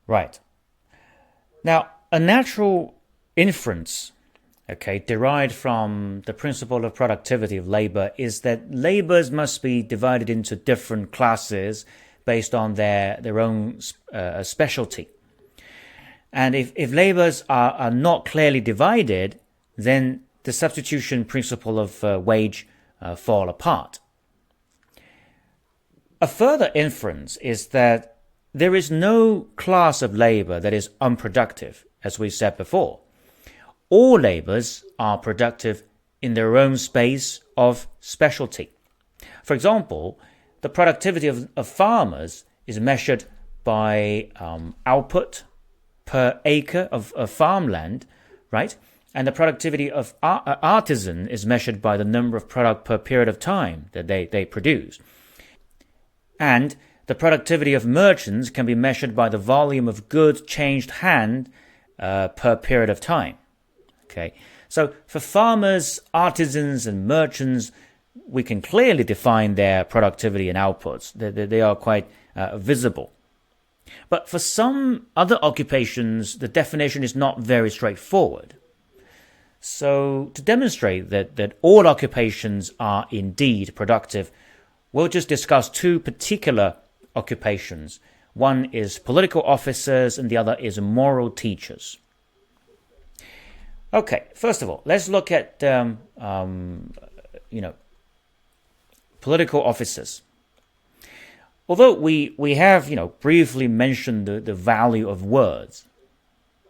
Right. Now, a natural inference, okay, derived from the principle of productivity of labor is that labors must be divided into different classes based on their own specialty. And if labors are not clearly divided, then the substitution principle of wage fall apart. A further inference is that there is no class of labor that is unproductive, as we said before. All labors are productive in their own space of specialty. For example, the productivity of farmers is measured by output per acre of farmland, right? And the productivity of artisan is measured by the number of product per period of time that they produce. And the productivity of merchants can be measured by the volume of goods changed hand per period of time. Okay, so for farmers, artisans, and merchants, we can clearly define their productivity and outputs. They are quite visible. But for some other occupations, the definition is not very straightforward. So to demonstrate that all occupations are indeed productive, we'll just discuss two particular occupations. One is political officers and the other is moral teachers. Okay, first of all, let's look at political officers. Although we have briefly mentioned the value of words,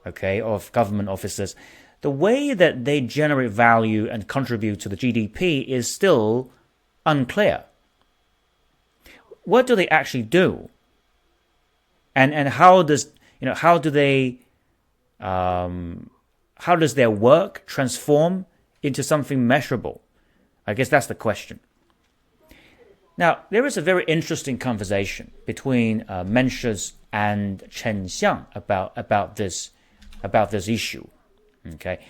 okay, of government officers, the way that they generate value and contribute to the GDP is still unclear. What do they actually do? And how does their work transform into something measurable? I guess that's the question. Now, there is a very interesting conversation between Mencius and Chen Xiang about this issue. Okay,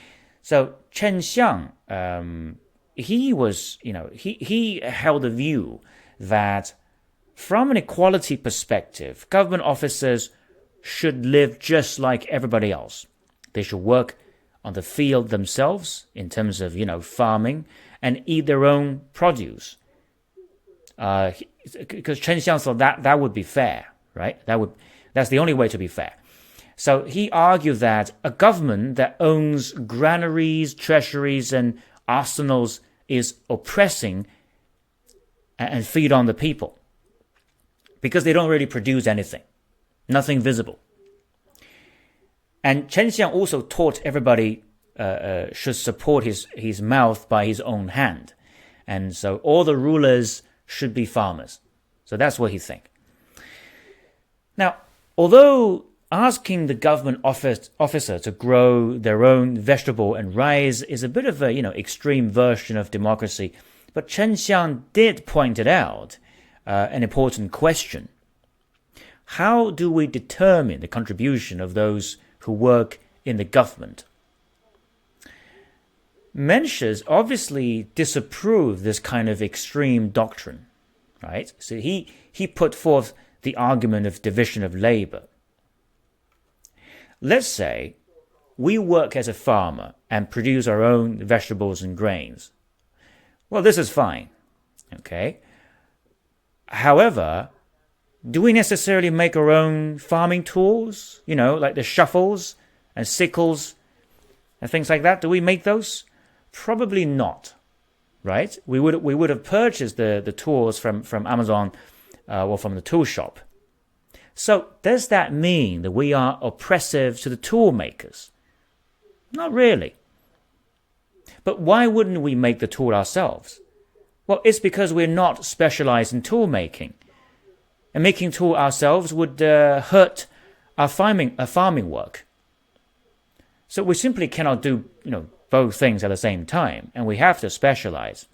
so Chen Xiang, he held a view that from an equality perspective, government officers should live just like everybody else. They should work on the field themselves in terms of farming and eat their own produce. Because Chen Xiang thought that would be fair, right? That's the only way to be fair. So he argued that a government that owns granaries, treasuries, and arsenals is oppressing and feed on the people because they don't really produce anything, nothing visible. And Chen Xiang also taught everybody should support his mouth by his own hand. And so all the rulers should be farmers. So that's what he thinks. Now, although asking the government officer to grow their own vegetable and rice is a bit of a extreme version of democracy, but Chen Xiang did point it out, an important question. How do we determine the contribution of those who work in the government? Mencius obviously disapproved this kind of extreme doctrine, right? So he put forth the argument of division of labor. Let's say we work as a farmer and produce our own vegetables and grains. Well, this is fine, okay? However, do we necessarily make our own farming tools? Like the shovels and sickles and things like that. Do we make those? Probably not, right? We would have purchased the tools from Amazon or from the tool shop. So does that mean that we are oppressive to the tool makers? Not really. But why wouldn't we make the tool ourselves? Well, it's because we're not specialized in tool making. And making tool ourselves would hurt our farming work. So we simply cannot do both things at the same time, and we have to specialize.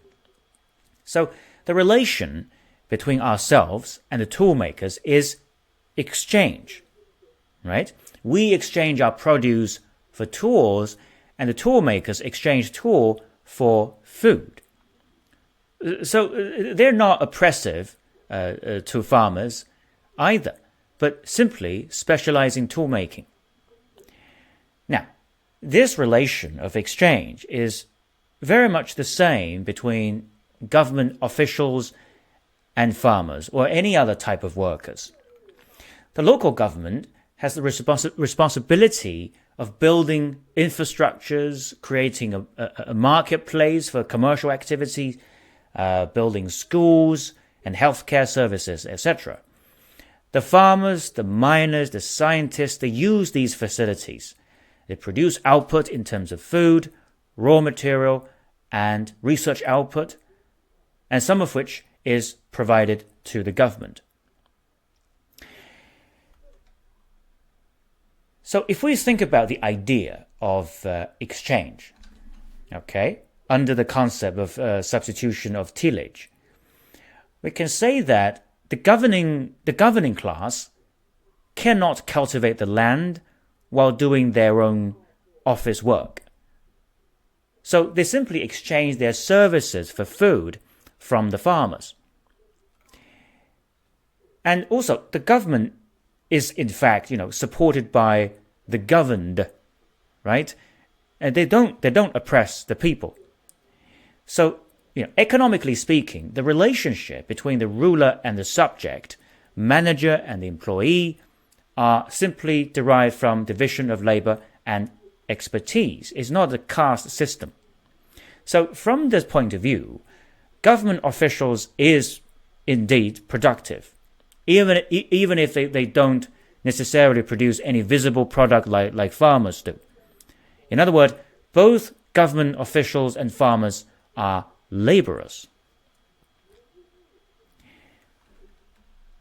So the relation between ourselves and the tool makers is exchange, right? We exchange our produce for tools, and the tool makers exchange tool for food. So they're not oppressive to farmers either. but simply specialize in tool making. Now, this relation of exchange is very much the same between government officials and farmers or any other type of workers. The local government has the responsibility of building infrastructures, creating a marketplace for commercial activities, building schools and healthcare services, etc. The farmers, the miners, the scientists, they use these facilities. They produce output in terms of food, raw material, and research output, and some of which is provided to the government. So if we think about the idea of exchange, okay, under the concept of substitution of tillage, we can say that the governing class cannot cultivate the land while doing their own office work. So they simply exchange their services for food from the farmers. And also, the government is in fact, supported by the governed, right? And they don't oppress the people. So, economically speaking, the relationship between the ruler and the subject, manager and the employee, are simply derived from division of labor and expertise. It's not a caste system. So, from this point of view, government officials is indeed productive, even if they don't necessarily produce any visible product like farmers do. In other words, both government officials and farmers are laborers.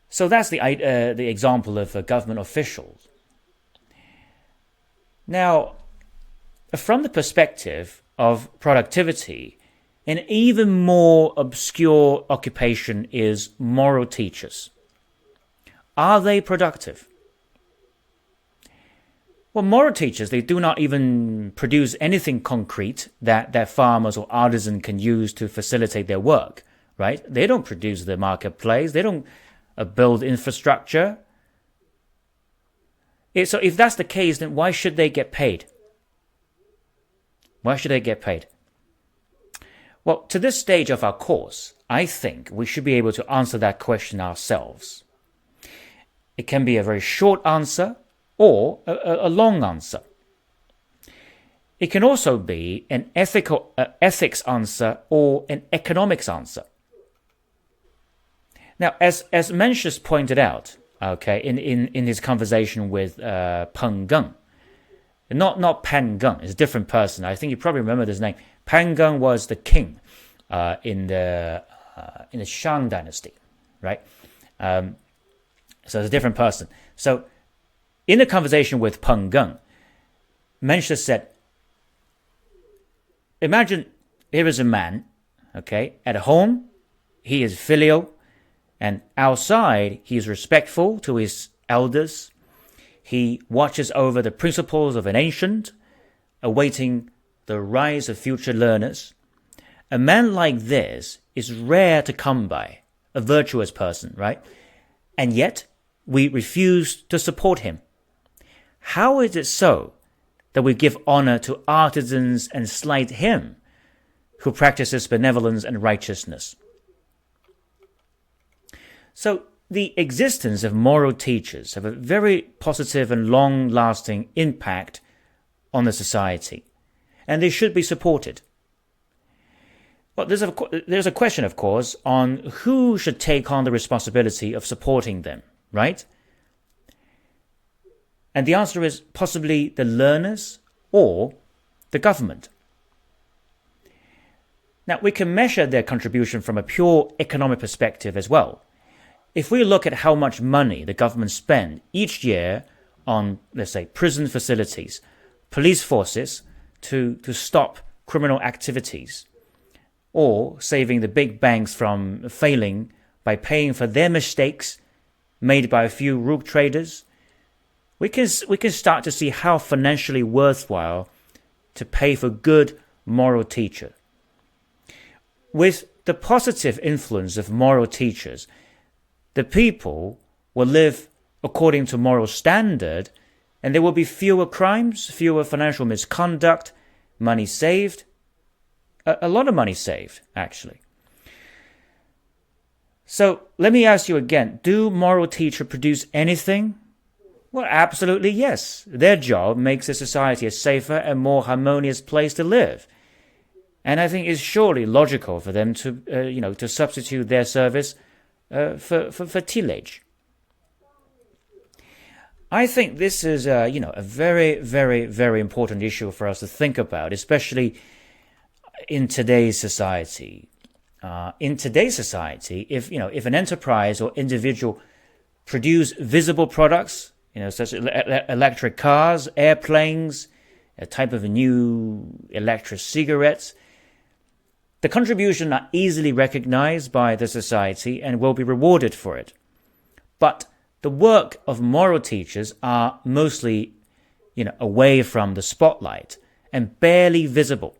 So that's the example of government officials. Now, from the perspective of productivity, an even more obscure occupation is moral teachers. Are they productive? Well, moral teachers, they do not even produce anything concrete that farmers or artisans can use to facilitate their work, right? They don't produce the marketplace. They don't build infrastructure. So if that's the case, then why should they get paid? Why should they get paid? Well, to this stage of our course, I think we should be able to answer that question ourselves. It can be a very short answer or a long answer. It can also be an ethics answer or an economics answer. Now, as Mencius pointed out, okay, in his conversation with Peng Geng, not Pan Geng, it's a different person. I think you probably remember his name. Pan Geng was the king in the Shang dynasty, right? So it's a different person. So in the conversation with Peng Geng, Mencius said, imagine here is a man, okay, at home, he is filial, and outside, he is respectful to his elders. He watches over the principles of an ancient, awaiting the rise of future learners. A man like this is rare to come by, a virtuous person, right? And yet, we refuse to support him. How is it so that we give honor to artisans and slight him who practices benevolence and righteousness? So the existence of moral teachers have a very positive and long-lasting impact on the society, and they should be supported. Well, there's a question, of course, on who should take on the responsibility of supporting them, right? And the answer is possibly the learners or the government. Now, we can measure their contribution from a pure economic perspective as well. If we look at how much money the government spend each year on, let's say, prison facilities, police forces to stop criminal activities, or saving the big banks from failing by paying for their mistakes made by a few rogue traders, we can start to see how financially worthwhile to pay for good moral teacher. With the positive influence of moral teachers, the people will live according to moral standard, and there will be fewer crimes, fewer financial misconduct, money saved, a lot of money saved, actually. So let me ask you again, do moral teachers produce anything? Well, absolutely yes. Their job makes a society a safer and more harmonious place to live. And I think it's surely logical for them to, to substitute their service for tillage. I think this is, a very, very, very important issue for us to think about, especially in today's society. If an enterprise or individual produce visible products, such as electric cars, airplanes, a type of new electric cigarettes, the contribution are easily recognized by the society and will be rewarded for it. But the work of moral teachers are mostly, away from the spotlight and barely visible.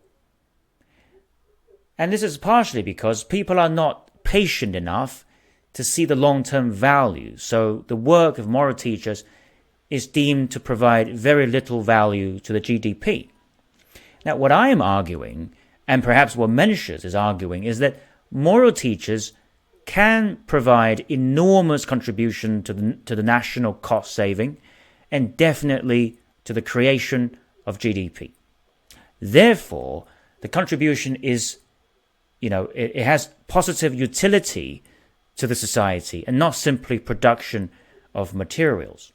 And this is partially because people are not patient enough to see the long-term value. So the work of moral teachers is deemed to provide very little value to the GDP. Now, what I am arguing, and perhaps what Mencius is arguing, is that moral teachers can provide enormous contribution to the national cost saving and definitely to the creation of GDP. Therefore, the contribution is, it has positive utility to the society and not simply production of materials.